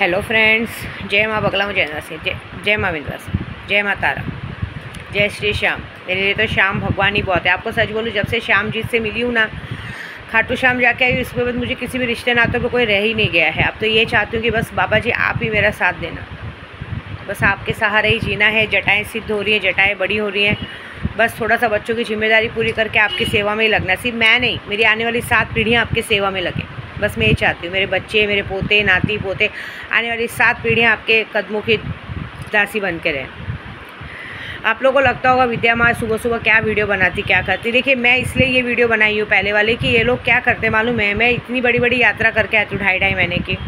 Hello friends, जय माँ बगला जय नरसिंह, जय माँ विंध्यवासिनी, जय माँ तारा, जय श्री श्याम। मेरे लिए तो श्याम भगवान ही बहुत है। आपको सच बोलूँ, जब से श्याम जी से मिली हूँ ना, खाटू श्याम जाके आई, उसके बाद मुझे किसी भी रिश्ते नातों पे कोई रह ही नहीं गया है। अब तो ये चाहती हूँ कि बस बाबा जी आप ही मेरा साथ देना, बस आपके सहारे ही जीना है। जटाएँ सिद्ध हो रही हैं, जटाएँ बड़ी हो रही हैं, बस थोड़ा सा बच्चों की जिम्मेदारी पूरी करके आपकी सेवा में ही लगना। सिर्फ मैं नहीं, मेरी आने वाली 7 पीढ़ियाँ आपकी सेवा में लगें, बस मैं ये चाहती हूँ। मेरे बच्चे, मेरे पोते, नाती पोते, आने वाली 7 पीढ़ियाँ आपके कदमों की दासी बन के रहें। आप लोगों को लगता होगा विद्या माँ सुबह सुबह क्या वीडियो बनाती, क्या करती। देखिए, मैं इसलिए ये वीडियो बनाई हूँ पहले वाले कि ये लोग क्या करते मालूम है। मैं इतनी बड़ी बड़ी यात्रा करके आती हूँ 2.5 महीने की,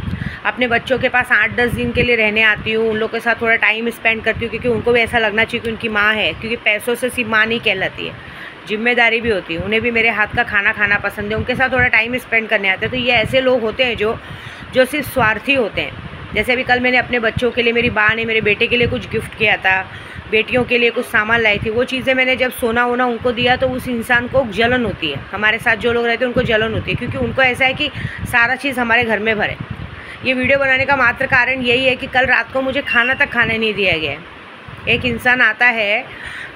अपने बच्चों के पास 8-10 दिन के लिए रहने आती हूँ, उन लोग के साथ थोड़ा टाइम स्पेंड करती हूँ, क्योंकि उनको भी ऐसा लगना चाहिए कि उनकी माँ है। क्योंकि पैसों से सिर्फ माँ नहीं कहलाती है, जिम्मेदारी भी होती है। उन्हें भी मेरे हाथ का खाना खाना पसंद है, उनके साथ थोड़ा टाइम स्पेंड करने आते हैं। तो ये ऐसे लोग होते हैं जो सिर्फ स्वार्थी होते हैं। जैसे अभी कल मैंने अपने बच्चों के लिए, मेरी माँ ने मेरे बेटे के लिए कुछ गिफ्ट किया था, बेटियों के लिए कुछ सामान लाई थी। वो चीज़ें मैंने जब सोना वोना उनको दिया तो उस इंसान को जलन होती है। हमारे साथ जो लोग रहते हैं उनको जलन होती है, क्योंकि उनको ऐसा है कि सारा चीज़ हमारे घर में भरे। ये वीडियो बनाने का मात्र कारण यही है कि कल रात को मुझे खाना तक खाने नहीं दिया गया। एक इंसान आता है,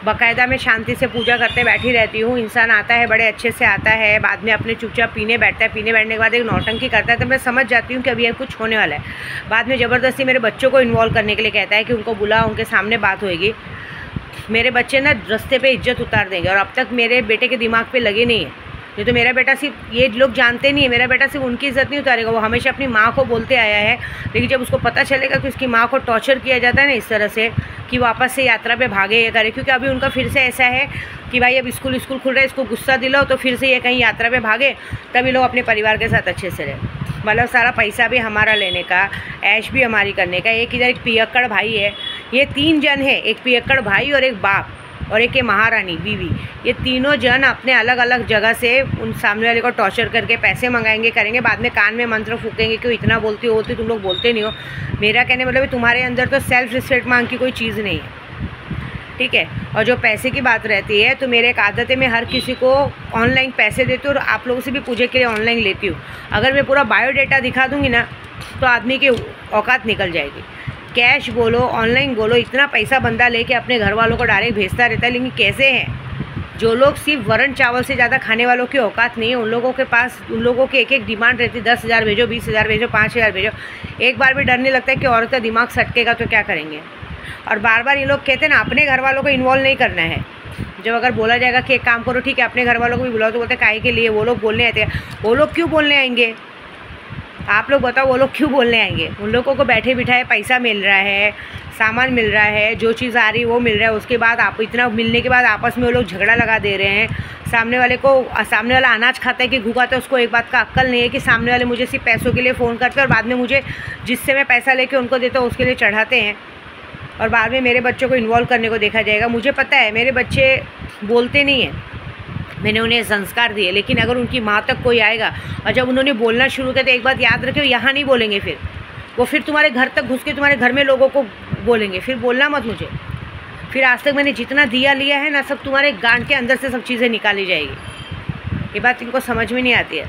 बाकायदा मैं शांति से पूजा करते बैठी रहती हूँ, इंसान आता है, बड़े अच्छे से आता है, बाद में अपने चुपचाप पीने बैठता है। पीने बैठने के बाद एक नौटंकी करता है, तो मैं समझ जाती हूँ कि अभी कुछ होने वाला है। बाद में ज़बरदस्ती मेरे बच्चों को इन्वॉल्व करने के लिए कहता है कि उनको बुला, उनके सामने बात होएगी। मेरे बच्चे ना रास्ते पे इज्जत उतार देंगे, और अब तक मेरे बेटे के दिमाग पे लगे नहीं है। नहीं तो मेरा बेटा सिर्फ, ये लोग जानते नहीं है, मेरा बेटा सिर्फ उनकी इज्जत नहीं उतारेगा, वो हमेशा अपनी माँ को बोलते आया है। लेकिन जब उसको पता चलेगा कि उसकी माँ को टॉर्चर किया जाता है ना इस तरह से, कि वापस से यात्रा पे भागे ये करे, क्योंकि अभी उनका फिर से ऐसा है कि भाई अब स्कूल खुल रहा है, इसको गुस्सा दिलाओ तो फिर से ये कहीं यात्रा पे भागे, तभी लोग अपने परिवार के साथ अच्छे से रहे। मतलब सारा पैसा भी हमारा लेने का, ऐश भी हमारी करने का। एक इधर एक पियक्कड़ भाई है, ये 3 जन है, एक पियक्कड़ भाई और एक बाप और एक महारानी बीवी। ये तीनों जन अपने अलग अलग जगह से उन सामने वाले को टॉर्चर करके पैसे मंगाएंगे, करेंगे, बाद में कान में मंत्र फूकेंगे कि इतना बोलती हो तुम लोग बोलते नहीं हो। मेरा कहने मतलब तुम्हारे अंदर तो सेल्फ रिस्पेक्ट मांग की कोई चीज़ नहीं है, ठीक है। और जो पैसे की बात रहती है, तो मेरे एक आदत है, मैं हर किसी को ऑनलाइन पैसे देती हूँ और आप लोगों से भी पूजे के लिए ऑनलाइन लेती हूँ। अगर मैं पूरा बायोडाटा दिखा दूँगी ना, तो आदमी की औकात निकल जाएगी। कैश बोलो, ऑनलाइन बोलो, इतना पैसा बंदा लेके अपने घर वालों को डायरेक्ट भेजता रहता है। लेकिन कैसे हैं जो लोग सिर्फ वरण चावल से ज़्यादा खाने वालों की औकात नहीं है, उन लोगों के पास, उन लोगों की एक डिमांड रहती है, 10,000 भेजो, 20,000 भेजो, 5,000 भेजो। एक बार भी डर नहीं लगता है कि औरत का दिमाग सटकेगा तो क्या करेंगे। और बार बार ये लोग कहते हैं ना, अपने घर वालों को इन्वॉल्व नहीं करना है। जब अगर बोला जाएगा कि एक काम करो, ठीक है, अपने घर वालों को भी बुलाओ, तो बोलते हैं काहे के लिए, वो लोग बोलने आते हैं। वो लोग क्यों बोलने आएंगे, आप लोग बताओ, वो लोग क्यों बोलने आएंगे। उन लोगों को बैठे बिठाए पैसा मिल रहा है, सामान मिल रहा है, जो चीज़ आ रही है वो मिल रहा है। उसके बाद आप इतना मिलने के बाद आपस में वो लोग झगड़ा लगा दे रहे हैं। सामने वाला अनाज खाता है कि घू खाता है, उसको एक बात का अक्ल नहीं है कि सामने वाले मुझे सिर्फ पैसों के लिए फ़ोन करते हैं, और बाद में मुझे जिससे मैं पैसा लेके उनको देता हूँ उसके लिए चढ़ाते हैं, और बाद में मेरे बच्चों को इन्वॉल्व करने को देखा जाएगा। मुझे पता है मेरे बच्चे बोलते नहीं हैं, मैंने उन्हें संस्कार दिए। लेकिन अगर उनकी माँ तक कोई आएगा और जब उन्होंने बोलना शुरू किया, तो एक बात याद रखें, यहाँ नहीं बोलेंगे, फिर वो फिर तुम्हारे घर तक घुस के तुम्हारे घर में लोगों को बोलेंगे, फिर बोलना मत मुझे। फिर आज तक मैंने जितना दिया लिया है ना, सब तुम्हारे गांठ के अंदर से सब चीज़ें निकाली जाएगी। ये बात इनको समझ में नहीं आती है।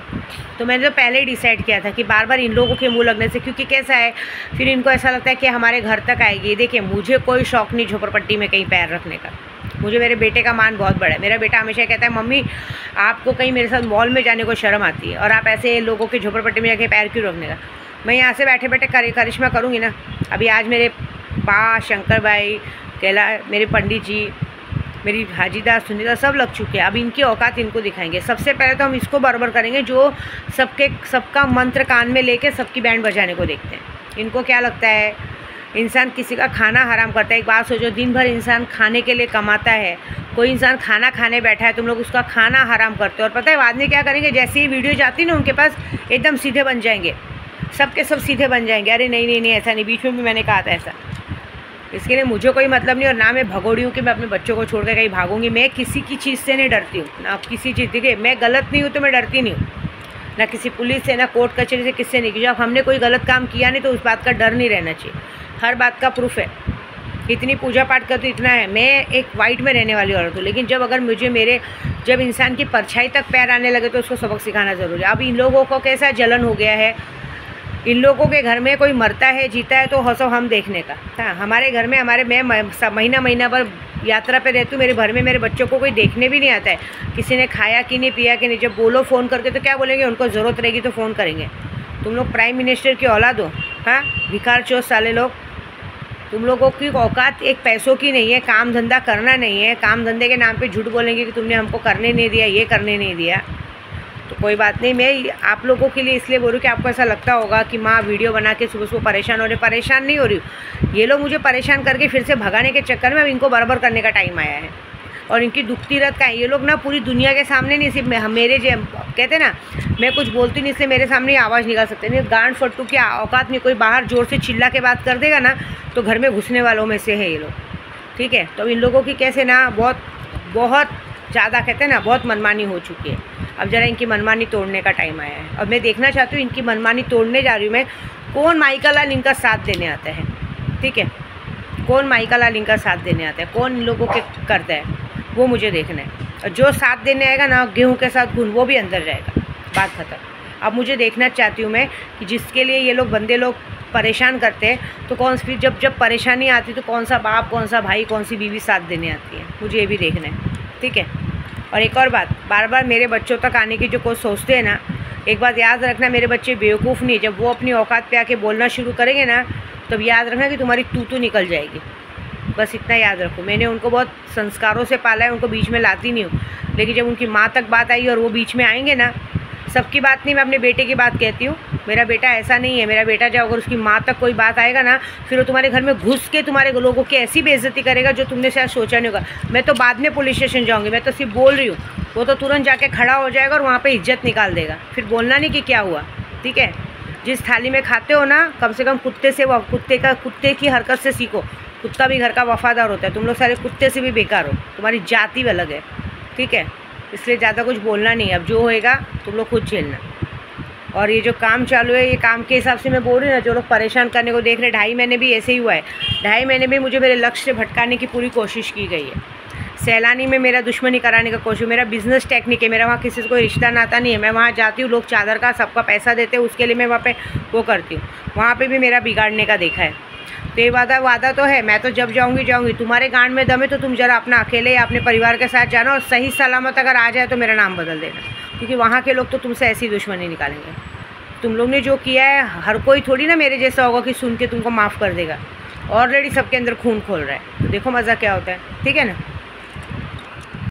तो मैंने तो पहले ही डिसाइड किया था कि बार बार इन लोगों के मुँह लगने से, क्योंकि कैसा है, फिर इनको ऐसा लगता है कि हमारे घर तक आएगी। देखिए, मुझे कोई शौक़ नहीं झोपड़पट्टी में कहीं पैर रखने का। मुझे मेरे बेटे का मान बहुत बड़ा है। मेरा बेटा हमेशा कहता है, मम्मी आपको कहीं मेरे साथ मॉल में जाने को शर्म आती है, और आप ऐसे लोगों के झोपड़पट्टी में जाके पैर क्यों रखने का। मैं यहाँ से बैठे बैठे करिश्मा करूँगी ना। अभी आज मेरे पा शंकर भाई, कैला, मेरे पंडित जी, मेरी हाजीदास, सुनीता सब लग चुके हैं। अब इनकी औकात इनको दिखाएंगे। सबसे पहले तो हम इसको बराबर करेंगे जो सबका मंत्र कान में लेके सबकी बैंड बजाने को देखते हैं। इनको क्या लगता है इंसान किसी का खाना हराम करता है। एक बात सोचो, दिन भर इंसान खाने के लिए कमाता है, कोई इंसान खाना खाने बैठा है, तुम लोग उसका खाना हराम करते हो। और पता है बाद में क्या करेंगे, जैसे ही वीडियो जाती है ना उनके पास, एकदम सीधे बन जाएंगे, सबके सब सीधे बन जाएंगे। अरे नहीं नहीं नहीं, ऐसा नहीं, बीच में भी मैंने कहा था ऐसा। इसके लिए मुझे कोई मतलब नहीं, और ना मैं भगोड़ी हूँ कि मैं अपने बच्चों को छोड़ कर कहीं भागूंगी। मैं किसी की चीज़ से नहीं डरती हूँ, ना किसी चीज़। देखिए, मैं गलत नहीं हूँ तो मैं डरती नहीं हूँ, ना किसी पुलिस से, ना कोर्ट कचहरी से, किससे नहीं। जब हमने कोई गलत काम किया नहीं तो उस बात का डर नहीं रहना चाहिए। हर बात का प्रूफ है। इतनी पूजा पाठ कर तो इतना है, मैं एक वाइट में रहने वाली औरत हूँ। लेकिन जब इंसान की परछाई तक पैर आने लगे तो उसको सबक सिखाना ज़रूरी है। अब इन लोगों को कैसा जलन हो गया है इन लोगों के घर में कोई मरता है जीता है तो हंसो हम देखने का। हाँ, हमारे घर में मैं महीना भर यात्रा पे रहती हूँ, मेरे घर में मेरे बच्चों को कोई देखने भी नहीं आता है किसी ने खाया कि नहीं, पिया कि नहीं। जब बोलो फ़ोन करके तो क्या बोलेंगे, उनको ज़रूरत रहेगी तो फ़ोन करेंगे। तुम लोग प्राइम मिनिस्टर की औलाद हो। हाँ, भिखार चोर साले लोग। तुम लोगों की औकात एक पैसों की नहीं है, काम धंधा करना नहीं है। काम धंधे के नाम पे झूठ बोलेंगे कि तुमने हमको करने नहीं दिया, ये करने नहीं दिया। तो कोई बात नहीं, मैं आप लोगों के लिए इसलिए बोल रही हूँ कि आपको ऐसा लगता होगा कि माँ वीडियो बना के सुबह सुबह परेशान हो रही। परेशान नहीं हो रही हूँ, ये लोग मुझे परेशान करके फिर से भगाने के चक्कर में अब इनको बराबर करने का टाइम आया है। और इनकी दुखती रत का है। ये लोग ना पूरी दुनिया के सामने नहीं, सिर्फ मेरे जो कहते हैं ना, मैं कुछ बोलती नहीं इसलिए मेरे सामने आवाज़ निकाल सकते नहीं। गांड फट्टू की औकात में कोई बाहर जोर से चिल्ला के बात कर देगा ना तो घर में घुसने वालों में से है ये लोग। ठीक है, तो इन लोगों की कैसे ना बहुत ज़्यादा कहते हैं ना, बहुत मनमानी हो चुकी है। अब ज़रा इनकी मनमानी तोड़ने का टाइम आया है। और मैं देखना चाहती हूँ इनकी मनमानी तोड़ने जा रही हूँ मैं, कौन माइका लाल इनका साथ देने आता है। ठीक है, कौन माइका लाल इनका साथ देने आता है, कौन इन लोगों के करता है, वो मुझे देखना है। और जो साथ देने आएगा ना, गेहूं के साथ घुन, वो भी अंदर जाएगा। बात खत्म। अब मुझे देखना चाहती हूँ मैं कि जिसके लिए ये लोग बंदे लोग परेशान करते हैं, तो कौन सी जब परेशानी आती तो कौन सा बाप, कौन सा भाई, कौन सी बीवी साथ देने आती है, मुझे ये भी देखना है। ठीक है, और एक और बात, बार बार मेरे बच्चों तक आने की जो कोई सोचते हैं ना, एक बात याद रखना, मेरे बच्चे बेवकूफ़ नहीं। जब वो अपनी औकात पे आके बोलना शुरू करेंगे ना, तब याद रखना कि तुम्हारी तू निकल जाएगी। बस इतना याद रखो। मैंने उनको बहुत संस्कारों से पाला है, उनको बीच में लाती नहीं हूँ। लेकिन जब उनकी माँ तक बात आई और वो बीच में आएंगे ना, सबकी बात नहीं, मैं अपने बेटे की बात कहती हूँ। मेरा बेटा ऐसा नहीं है। मेरा बेटा जब अगर उसकी माँ तक कोई बात आएगा ना, फिर वो तुम्हारे घर में घुस के तुम्हारे लोगों की ऐसी बेइज्जती करेगा जो तुमने शायद सोचा नहीं होगा। मैं तो बाद में पुलिस स्टेशन जाऊँगी, मैं तो सिर्फ बोल रही हूँ। वो तो तुरंत जाके खड़ा हो जाएगा और वहाँ पर इज्जत निकाल देगा। फिर बोलना नहीं कि क्या हुआ। ठीक है, जिस थाली में खाते हो ना, कम से कम कुत्ते की हरकत से सीखो। कुत्ता भी घर का वफादार होता है। तुम लोग सारे कुत्ते से भी बेकार हो, तुम्हारी जाति भी अलग है। ठीक है, इसलिए ज़्यादा कुछ बोलना नहीं। अब जो होएगा तुम लोग खुद झेलना। और ये जो काम चालू है, ये काम के हिसाब से मैं बोल रही हूँ ना, जो लोग परेशान करने को देख रहे, 2.5 महीने भी ऐसे ही हुआ है। 2.5 महीने में मुझे मेरे लक्ष्य से भटकाने की पूरी कोशिश की गई है। सैलानी में मेरा दुश्मनी कराने का कोशिश, मेरा बिज़नेस टेक्निक है, मेरा वहाँ किसी से कोई रिश्ता नाता नहीं है। मैं वहाँ जाती हूँ, लोग चादर का सबका पैसा देते हैं, उसके लिए मैं वहाँ पे वो करती हूँ। वहाँ पे भी मेरा बिगाड़ने का देखा है। तो ये वादा तो है, मैं तो जब जाऊँगी। तुम्हारे गांड में दम है तो तुम जरा अपना अकेले या अपने परिवार के साथ जाना, और सही सलामत अगर आ जाए तो मेरा नाम बदल देना, क्योंकि वहाँ के लोग तो तुमसे ऐसी दुश्मनी निकालेंगे। तुम लोग ने जो किया है, हर कोई थोड़ी ना मेरे जैसा होगा कि सुन के तुमको माफ़ कर देगा। ऑलरेडी सबके अंदर खून खोल रहा है, तो देखो मज़ा क्या होता है। ठीक है ना।